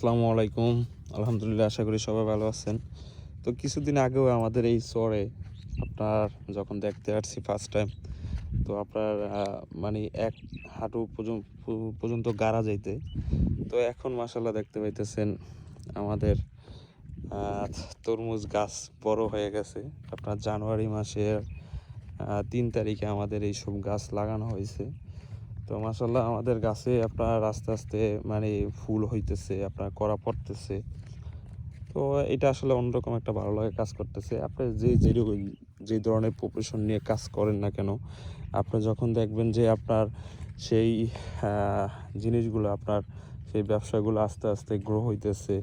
আসসালামু আলাইকুম। আলহামদুলিল্লাহ, আশা করি সবাই ভালো আছেন। তো কিছুদিন আগেও আমাদের এই চরে আপনার যখন দেখতে আসছি ফার্স্ট টাইম, তো আপনার মানে এক হাঁটু পর্যন্ত গাড়া যাইতে। তো এখন মাশাআল্লাহ দেখতে পাইতেছেন আমাদের আ তরমুজ গাছ বড় হয়ে গেছে। আপনার জানুয়ারি মাসের ৩ তারিখে আমাদের এইসব গাছ লাগানো হয়েছে। তো মাশাআল্লাহ আমাদের গাছে আপনার আস্তে আস্তে মানে ফুল হইতেছে, আপনার কড়া পড়তেছে। তো এটা আসলে অন্যরকম একটা ভালো লাগা কাজ করতেছে। আপনি যে ধরনের প্রফেশন নিয়ে কাজ করেন না কেন, আপনি যখন দেখবেন যে আপনার সেই আ জিনিসগুলো আপনার সেই ব্যবসাগুলো আস্তে আস্তে গ্রো হইতেছে।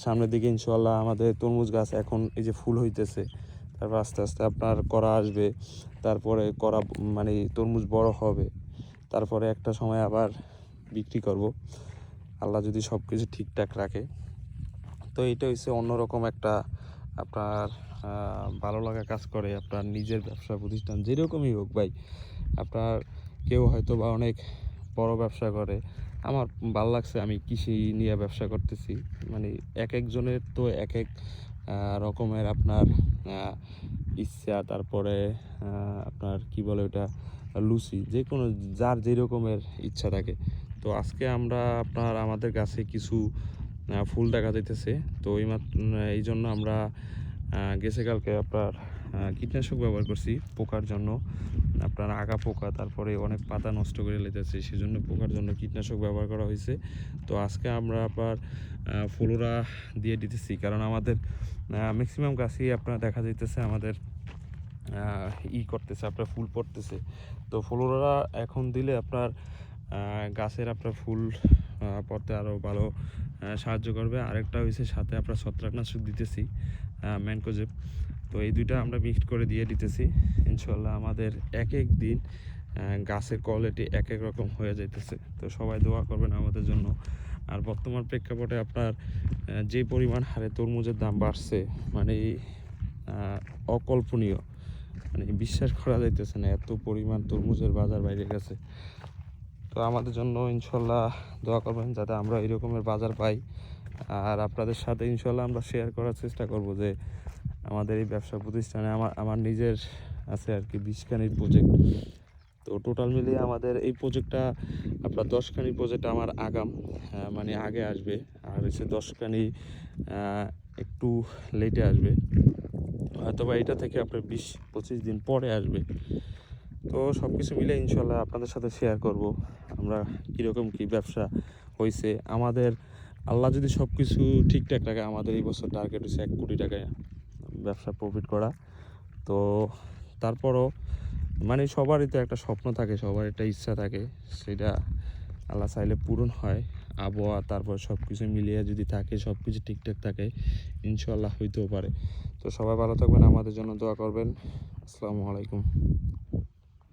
সামনের দিকে ইনশাআল্লাহ আমাদের তরমুজ গাছ এখন এই যে ফুল হইতেছে। তারপর আস্তে আস্তে আপনার কড়া আসবে। তারপরে কড়া মানে তরমুজ বড় হবে। তারপরে একটা সময় আবার বিক্রি করব, আল্লাহ যদি সবকিছু ঠিকঠাক রাখে। তো এটা হচ্ছে অন্যরকম একটা আপনার ভালো লাগা কাজ করে। আপনার নিজের ব্যবসা প্রতিষ্ঠান যেরকমই হোক ভাই, আপনার কেউ হয়তো বা অনেক বড় ব্যবসা করে। আমার ভাল লাগছে, আমি কৃষি নিয়ে ব্যবসা করতেছি। মানে এক একজনের তো এক এক রকমের আপনার ইচ্ছা, তারপরে আপনার কি বলে ওটা, লুচি, যে কোনো যার যে রকমের ইচ্ছা থাকে। তো আজকে আমরা আপনার আমাদের গাছে কিছু ফুল দেখা যাইতেছে। তো এই জন্য আমরা গেছে কালকে আপনার কীটনাশক ব্যবহার করছি পোকার জন্য। আপনার আগা পোকা, তারপরে অনেক পাতা নষ্ট করে লেগেছে, সেজন্য পোকার জন্য কীটনাশক ব্যবহার করা হয়েছে। তো আজকে আমরা আপনার ফ্লোরা দিয়ে দিতেছি, কারণ আমাদের ম্যাক্সিমাম গাছই আপনার দেখা যাইতেছে আমাদের করতেছে, আপনার ফুল পড়তেছে। তো ফ্লোরা এখন দিলে আপনার গাছের আপনার ফুল পড়তে আরও ভালো সাহায্য করবে। আরেকটা হয়েছে সাথে আপনার ছত্রাকনাশক দিতেছি, ম্যানকোজেব। তো এই দুইটা আমরা মিক্সড করে দিয়ে দিতেছি। ইনশাল্লাহ আমাদের এক এক দিন গাছের কোয়ালিটি এক এক রকম হয়ে যাইতেছে। তো সবাই দোয়া করবেন আমাদের জন্য। আর বর্তমান প্রেক্ষাপটে আপনার যে পরিমাণ হারে তরমুজের দাম বাড়ছে, মানে অকল্পনীয়, মানে বিশ্বাস করা যাইতেছে না, এত পরিমাণ তরমুজের বাজার বাইরে গেছে। তো আমাদের জন্য ইনশাল্লাহ দোয়া করবেন যাতে আমরা এই রকমের বাজার পাই। আর আপনাদের সাথে ইনশাল্লাহ আমরা শেয়ার করার চেষ্টা করব যে আমাদের এই ব্যবসা প্রতিষ্ঠানে আমার নিজের আছে আর কি 20খানির প্রজেক্ট। তো টোটাল মিলিয়ে আমাদের এই প্রজেক্টটা আপনার 10খানি প্রজেক্ট আমার আগাম মানে আগে আসবে। আর হচ্ছে 10খানি একটু লেটে আসবে, হয়তোবা এটা থেকে আপনার 20-25 দিন পরে আসবে। তো সব কিছু মিলে ইনশাল্লাহ আপনাদের সাথে শেয়ার করব আমরা কীরকম কী ব্যবসা হয়েছে আমাদের। আল্লাহ যদি সব কিছু ঠিকঠাক রাখে, আমাদের এই বছর টার্গেট হচ্ছে 1 কোটি টাকায় ব্যবসা প্রফিট করা। তো তারপরও মানে সবারই তো একটা স্বপ্ন থাকে, সবার একটা ইচ্ছা থাকে, সেটা আল্লাহ চাইলে পূরণ হয়। আবহাওয়া তারপর সব কিছু মিলিয়ে যদি থাকে, সব কিছু ঠিকঠাক থাকে, ইনশাল্লাহ হইতেও পারে। তো সবাই ভালো থাকবেন, আমাদের জন্য দোয়া করবেন। আসসালামু আলাইকুম।